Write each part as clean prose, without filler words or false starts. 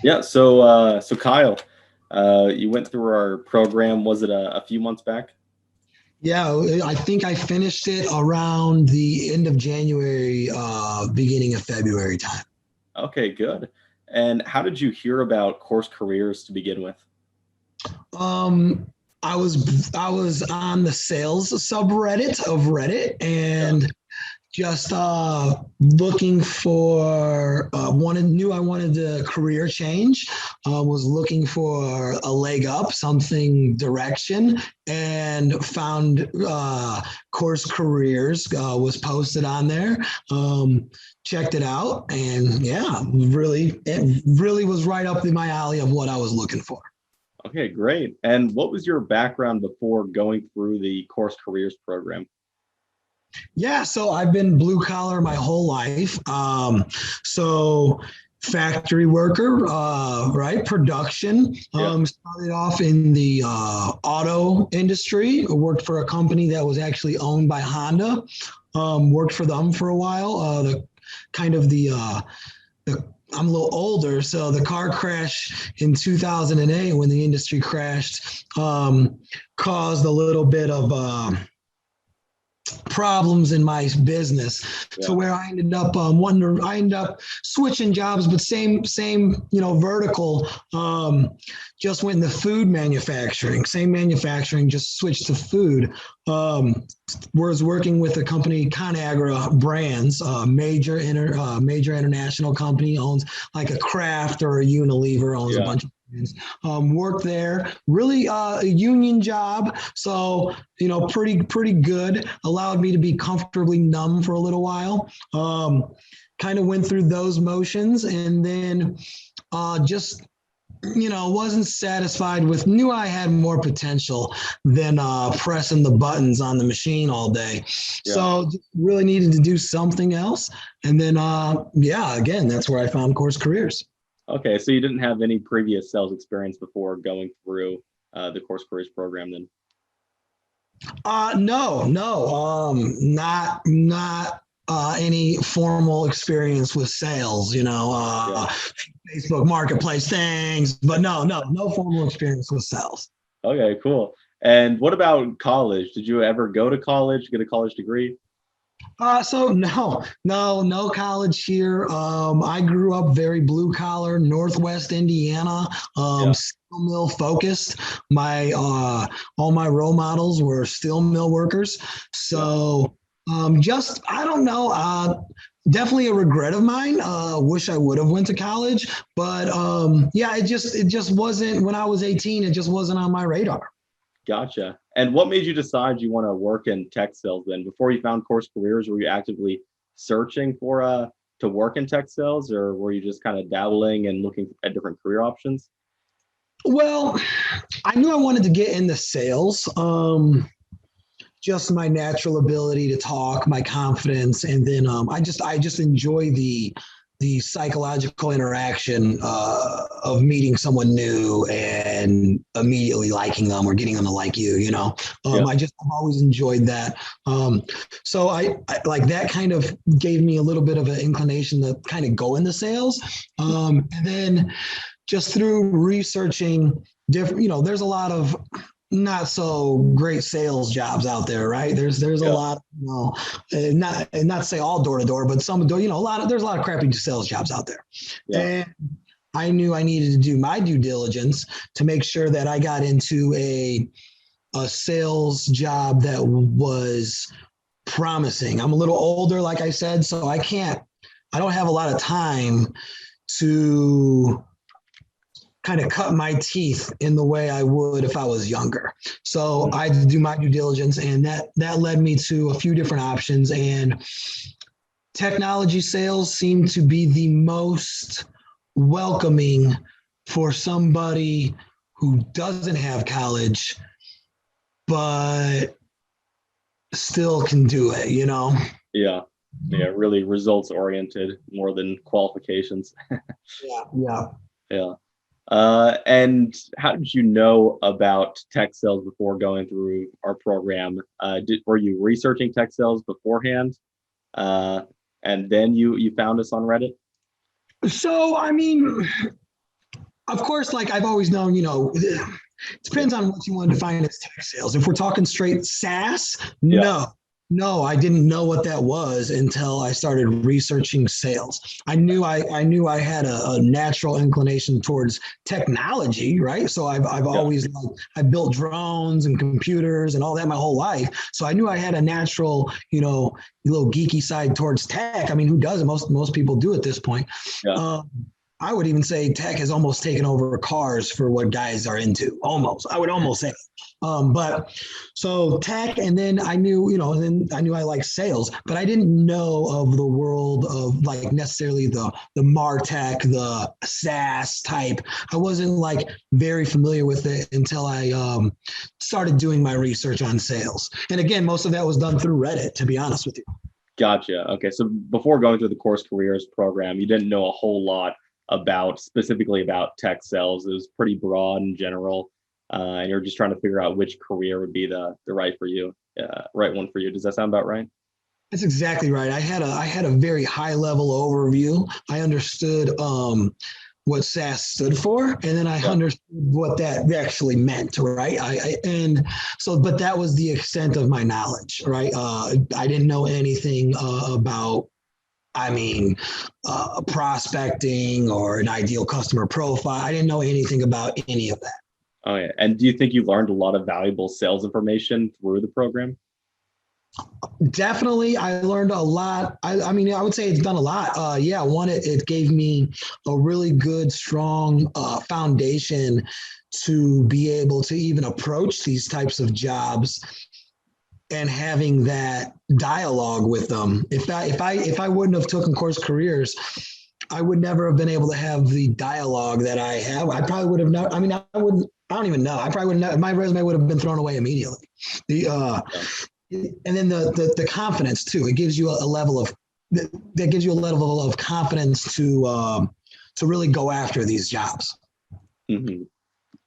Yeah. So Kyle, you went through our program. Was it a few months back? Yeah, I think I finished it around the end of January, beginning of February time. Okay, good. And how did you hear about Course Careers to begin with? Um, I was on the sales subreddit of Reddit Yeah. and just looking for wanted knew I wanted a career change. Was looking for a leg up, something direction, and found Course Careers was posted on there. Checked it out, and yeah, it really was right up in my alley of what I was looking for. Okay, great. And what was your background before going through the Course Careers program? Yeah, so I've been blue collar my whole life. So factory worker, right? Production. Yeah. Started off in the auto industry. I worked for a company that was actually owned by Honda. Worked for them for a while. The kind of the I'm a little older, so the car crash in 2008 when the industry crashed caused a little bit of problems in my business to Yeah. where I ended up I ended up switching jobs, but same vertical. Just went into food manufacturing, same manufacturing, just switched to food. Was working with a company, ConAgra Brands, major international company, owns like a Kraft or a Unilever, owns a Yeah. bunch of brands. Worked there, really a union job, so pretty good. Allowed me to be comfortably numb for a little while. Kind of went through those motions, and then just wasn't satisfied with, knew I had more potential than pressing the buttons on the machine all day. Yeah. So really needed to do something else. And then, yeah, again, that's where I found Course Careers. Okay, so you didn't have any previous sales experience before going through the Course Careers program then? No, no, not any formal experience with sales, Yeah. Facebook marketplace things, but no formal experience with sales. Okay, cool. And what about college? Did you ever go to college, get a college degree? So no college here. I grew up very blue collar, Northwest Indiana, Yeah. steel mill focused. My all my role models were steel mill workers. Yeah. So just I don't know. Definitely a regret of mine. Wish I would have went to college, but yeah, it just wasn't when I was 18. It just wasn't on my radar. Gotcha. And what made you decide you want to work in tech sales then? Before you found Course Careers, were you actively searching for to work in tech sales, or were you just kind of dabbling and looking at different career options? Well, I knew I wanted to get into sales. Just my natural ability to talk, my confidence, and then I just enjoy the psychological interaction of meeting someone new and immediately liking them or getting them to like you. Yeah. I've always enjoyed that. So I like that kind of gave me a little bit of an inclination to kind of go into sales, and then just through researching different, there's a lot of not so great sales jobs out there, right? There's a Yeah. lot, not to say all door to door, but some door, there's a lot of crappy sales jobs out there. Yeah. And I knew I needed to do my due diligence to make sure that I got into a sales job that was promising. I'm a little older, like I said, so I don't have a lot of time to kind of cut my teeth in the way I would if I was younger. So Mhm. I had to do my due diligence, and that led me to a few different options. And technology sales seem to be the most welcoming for somebody who doesn't have college but still can do it. Yeah. Yeah. Really results oriented more than qualifications. Yeah, yeah. Yeah. And how did you know about tech sales before going through our program? Were you researching tech sales beforehand, uh, and then you found us on Reddit? So I mean, of course, like I've always known, it depends on what you want to define as tech sales. If we're talking straight SaaS, Yeah. no, I didn't know what that was until I started researching sales. I knew I had a natural inclination towards technology, right? So I've Yeah. always I built drones and computers and all that my whole life. So I knew I had a natural, little geeky side towards tech. I mean, who doesn't? Most people do at this point. Yeah. I would even say tech has almost taken over cars for what guys are into. Almost, I would almost say. But so tech, and then I knew, and then I knew I liked sales, but I didn't know of the world of like necessarily the MarTech, the SaaS type. I wasn't like very familiar with it until I started doing my research on sales. And again, most of that was done through Reddit, to be honest with you. Gotcha. Okay. So before going through the Course Careers program, you didn't know a whole lot specifically about tech sales. It was pretty broad and general, and you're just trying to figure out which career would be the right for you, right one for you. Does that sound about right? That's exactly right. I had a very high level overview. I understood what SaaS stood for, and then I Yeah. understood what that actually meant, right? But that was the extent of my knowledge, right? I didn't know anything about, prospecting or an ideal customer profile. I didn't know anything about any of that. Oh yeah. And do you think you learned a lot of valuable sales information through the program? Definitely, I learned a lot. I would say it's done a lot. Yeah, one, it gave me a really good, strong foundation to be able to even approach these types of jobs and having that dialogue with them. If I wouldn't have taken Course Careers, I would never have been able to have the dialogue that I have. I probably would have not. I mean, I wouldn't. I don't even know. I probably wouldn't. My resume would have been thrown away immediately. The and then the confidence too. It gives you a level of that gives you a level of confidence to really go after these jobs. Hmm.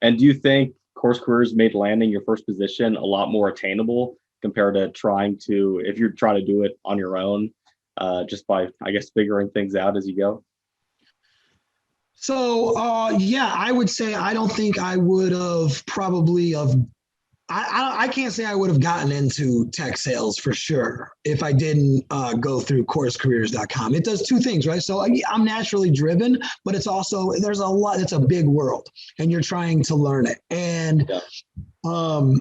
And do you think Course Careers made landing your first position a lot more attainable compared to if you're trying to do it on your own, just by, I guess, figuring things out as you go? So yeah, I would say I don't think I would have probably of I can't say I would have gotten into tech sales for sure if I didn't go through CourseCareers.com. It does two things, right? So I'm naturally driven, but it's also, there's a lot, it's a big world and you're trying to learn it. And Yeah.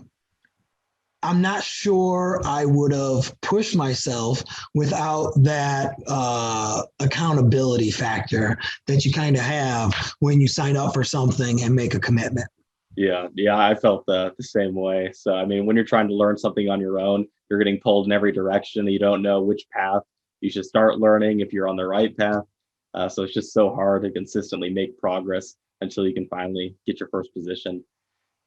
I'm not sure I would have pushed myself without that accountability factor that you kind of have when you sign up for something and make a commitment. Yeah, I felt the same way. So, I mean, when you're trying to learn something on your own, you're getting pulled in every direction. And you don't know which path you should start learning, if you're on the right path. So it's just so hard to consistently make progress until you can finally get your first position.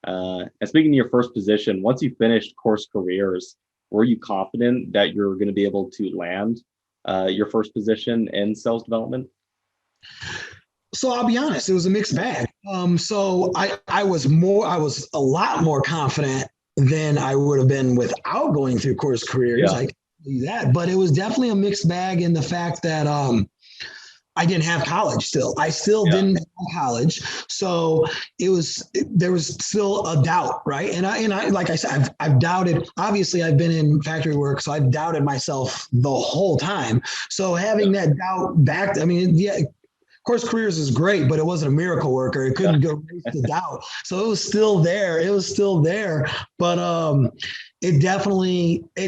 And speaking of your first position, once you finished Course Careers, were you confident that you're going to be able to land your first position in sales development? So I'll be honest, it was a mixed bag. So I was a lot more confident than I would have been without going through Course Careers. Yeah, I can tell you that, but it was definitely a mixed bag in the fact that I didn't have college still. I still yeah, didn't have college. So there was still a doubt, right? And I like I said, I've doubted, obviously I've been in factory work, so I've doubted myself the whole time. So having yeah, that doubt back, I mean, yeah, Course Careers is great, but it wasn't a miracle worker. It yeah. couldn't go erase the doubt. So it was still there. It was still there. But it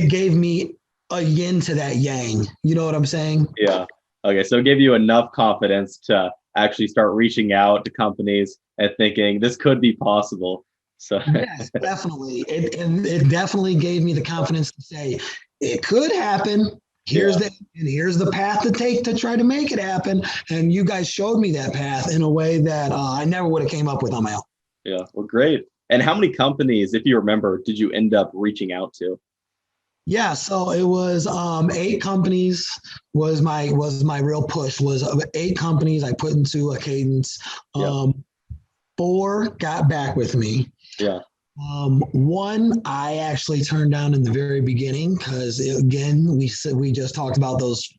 gave me a yin to that yang. You know what I'm saying? Yeah. Okay, so it gave you enough confidence to actually start reaching out to companies and thinking this could be possible. So Yes, definitely. It definitely gave me the confidence to say it could happen. yeah, Here's the path to take to try to make it happen. And you guys showed me that path in a way that I never would have came up with on my own. yeah. Well, great. And how many companies, if you remember, did you end up reaching out to? Yeah, so it was 8 companies was my real push was 8 companies I put into a cadence. Yeah, 4 got back with me. yeah, One I actually turned down in the very beginning because again we just talked about those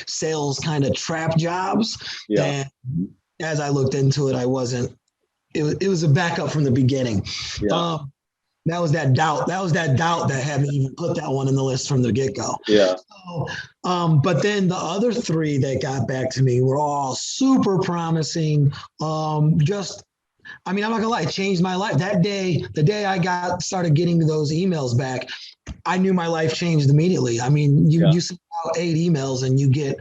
sales kind of trap jobs, yeah, and as I looked into it, I wasn't it was a backup from the beginning. Yeah. That was that doubt. That was that doubt that had me even put that one in the list from the get-go. Yeah. So, but then the other three that got back to me were all super promising. Just, I mean, I'm not gonna lie, it changed my life. That day, the day I started getting those emails back, I knew my life changed immediately. I mean, Yeah. you send out 8 emails and you get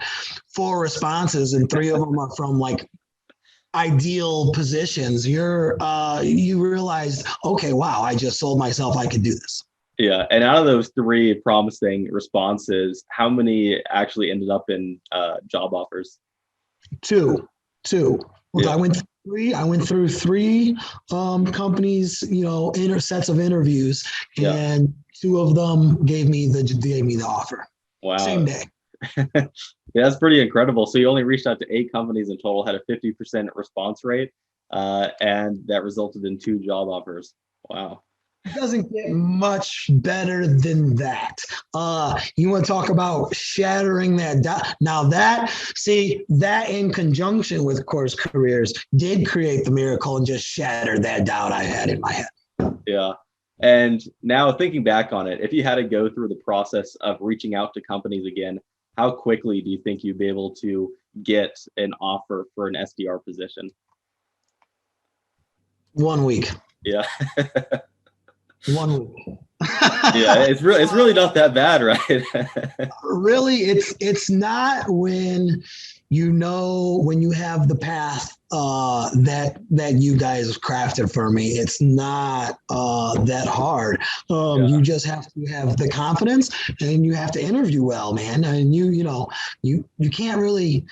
4 responses, and 3 of them are from like ideal positions. You realized, okay, wow, I just sold myself. I could do this. Yeah. And out of those 3 promising responses, how many actually ended up in job offers? Two. Look, Yeah. I went through 3 companies, sets of interviews, Yeah. and 2 of them gave me the offer same Wow. day. Yeah, that's pretty incredible. So you only reached out to 8 companies in total, had a 50% response rate, and that resulted in 2 job offers. Wow. It doesn't get much better than that. You want to talk about shattering that doubt? Now that in conjunction with Course Careers did create the miracle and just shattered that doubt I had in my head. Yeah. And now thinking back on it, if you had to go through the process of reaching out to companies again, how quickly do you think you'd be able to get an offer for an SDR position? 1 week. Yeah. 1 week. Yeah, it's really not that bad, right? Really, it's not when when you have the path that you guys crafted for me. It's not that hard. Yeah. You just have to have the confidence, and you have to interview well, man. And you can't really.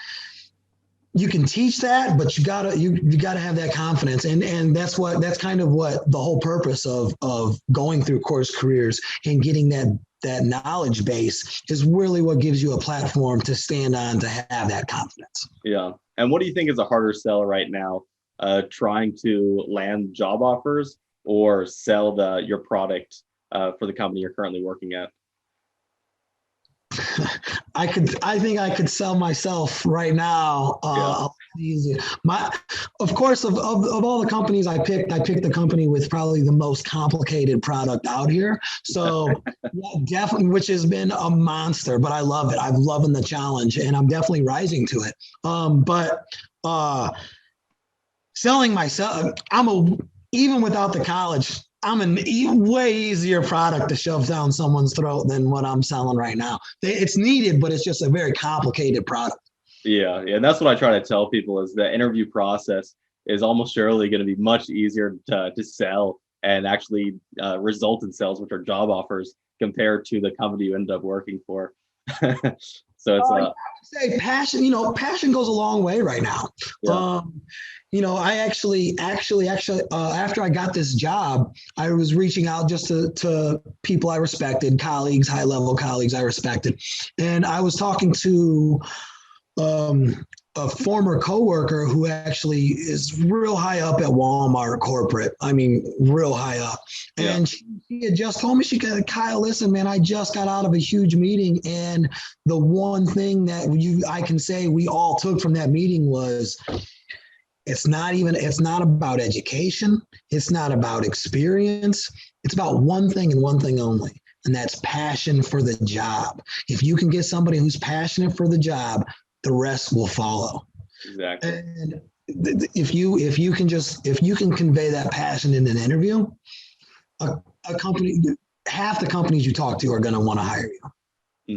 You can teach that, but you gotta have that confidence, and that's kind of what the whole purpose of going through Course Careers and getting that knowledge base is really what gives you a platform to stand on to have that confidence. Yeah. And what do you think is a harder sell right now? Trying to land job offers or sell your product for the company you're currently working at? I think I could sell myself right now. Yeah. Easier. Of course, of all the companies I picked the company with probably the most complicated product out here. So yeah, definitely, which has been a monster, but I love it. I'm loving the challenge, and I'm definitely rising to it. But selling myself, even without the college, I'm a way easier product to shove down someone's throat than what I'm selling right now. It's needed, but it's just a very complicated product. Yeah. And that's what I try to tell people is the interview process is almost surely going to be much easier to sell and actually result in sales, which are job offers, compared to the company you end up working for. So it's I would say passion. Passion goes a long way right now. yeah. I actually, after I got this job, I was reaching out just to people I respected, colleagues, high level colleagues I respected, and I was talking to a former coworker who actually is real high up at Walmart corporate. I mean, real high up. Yeah. And she had just told me, Kyle, listen, man, I just got out of a huge meeting. And the one thing that I can say we all took from that meeting was it's not about education. It's not about experience. It's about one thing and one thing only. And that's passion for the job. If you can get somebody who's passionate for the job, the rest will follow. Exactly. And if you can convey that passion in an interview, a company, half the companies you talk to are going to want to hire you.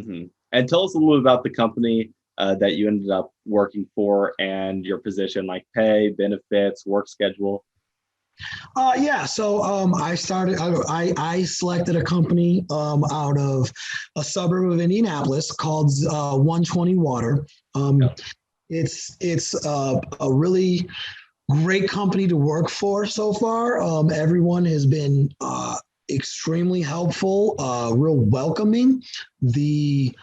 Mm-hmm. And tell us a little bit about the company that you ended up working for and your position, like pay, benefits, work schedule. Yeah. So I selected a company out of a suburb of Indianapolis called 120 Water. Yeah. It's a really great company to work for so far. Everyone has been extremely helpful, real welcoming. The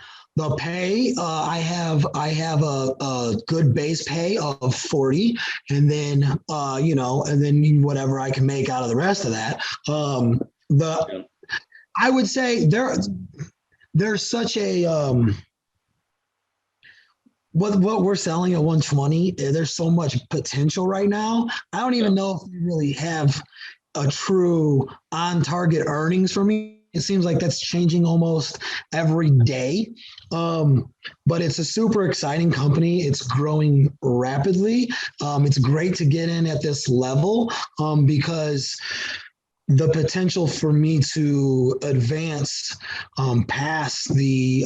pay, I have a good base pay of 40, and then and then whatever I can make out of the rest of that. I would say there's such a what we're selling at 120, there's so much potential right now. I don't Yeah. even know if we really have a true on target earnings for me. It seems like that's changing almost every day. But it's a super exciting company. It's growing rapidly. It's great to get in at this level because the potential for me to advance past the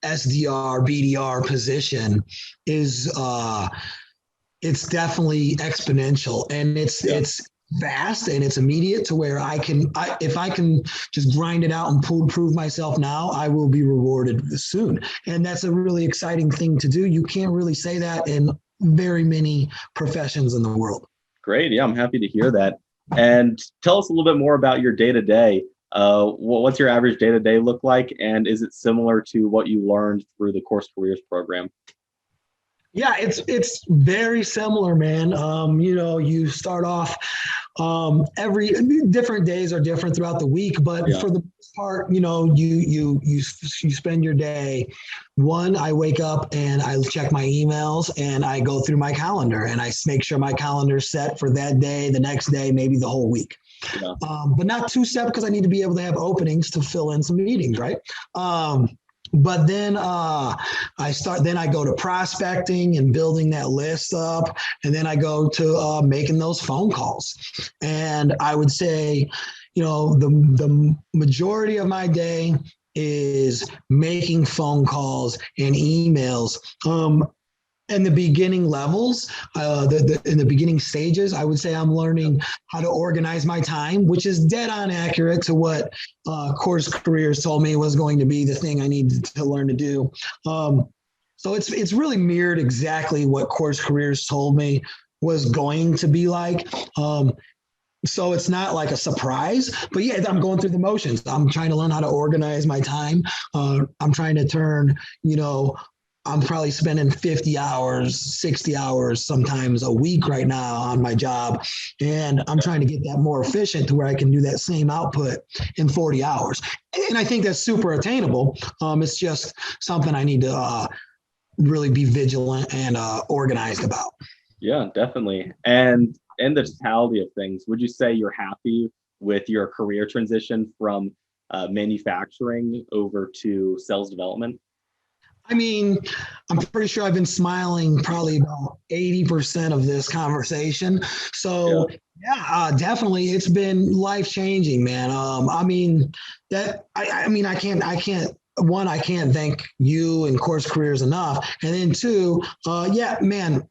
SDR, BDR position is it's definitely exponential, and Yeah. it's fast and it's immediate to where if I can just grind it out and prove myself now, I will be rewarded soon. And that's a really exciting thing to do. You can't really say that in very many professions in the world. Great. Yeah, I'm happy to hear that. And tell us a little bit more about your day to day. What's your average day to day look like? And is it similar to what you learned through the Course Careers program? Yeah, it's very similar, man. You start off every different days are different throughout the week, but Yeah. for the most part, you spend your day. One, I wake up and I check my emails and I go through my calendar and I make sure my calendar's set for that day, the next day, maybe the whole week. Yeah. But not too set because I need to be able to have openings to fill in some meetings, right? But then then I go to prospecting and building that list up, and then I go to making those phone calls. And I would say, the majority of my day is making phone calls and emails. In the beginning levels, in the beginning stages, I would say I'm learning how to organize my time, which is dead on accurate to what CourseCareers told me was going to be the thing I needed to learn to do. So it's really mirrored exactly what CourseCareers told me was going to be like. So it's not like a surprise, but yeah, I'm going through the motions. I'm trying to learn how to organize my time. I'm trying to turn, I'm probably spending 50 hours, 60 hours sometimes a week right now on my job. And I'm trying to get that more efficient to where I can do that same output in 40 hours. And I think that's super attainable. It's just something I need to really be vigilant and organized about. Yeah, definitely. And in the totality of things, would you say you're happy with your career transition from manufacturing over to sales development? I mean, I'm pretty sure I've been smiling probably about 80% of this conversation. Yeah. So yeah, definitely, it's been life changing, man. I mean, I can't thank you and CourseCareers enough, and then two, yeah, man,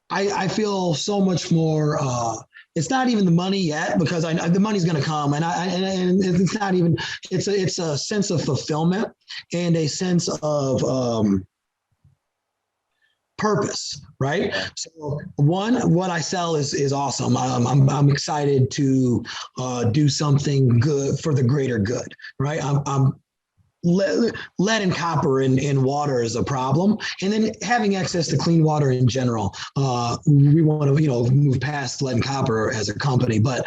I feel so much more. It's not even the money yet because the money's going to come, and it's not even. It's a sense of fulfillment and a sense of purpose, right? Yeah. So one, what I sell is awesome. I'm excited to do something good for the greater good, right? I'm lead and copper in water is a problem, and then having access to clean water in general. We want to move past lead and copper as a company, but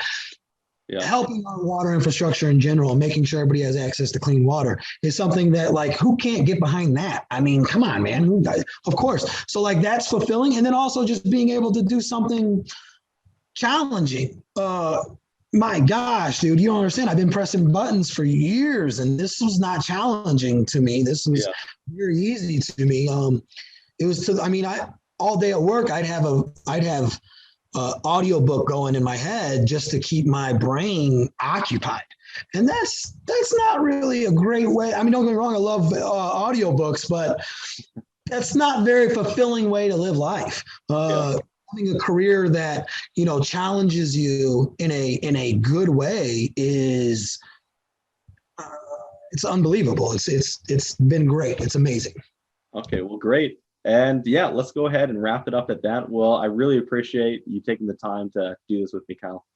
Yeah. helping our water infrastructure in general and making sure everybody has access to clean water is something that, like, who can't get behind that? I mean, come on, man. Of course. So like that's fulfilling, and then also just being able to do something challenging. My gosh, dude, you don't understand. I've been pressing buttons for years, and this was not challenging to me. This was Yeah. very easy to me. It was to, I mean, I all day at work, I'd have audiobook going in my head just to keep my brain occupied. And that's not really a great way. I mean, don't get me wrong, I love audiobooks, but that's not a very fulfilling way to live life. Yeah. Having a career that challenges you in a good way is uh, it's unbelievable. It's been great. It's amazing. Okay. Well, great. And yeah, let's go ahead and wrap it up at that. Well, I really appreciate you taking the time to do this with me, Kyle.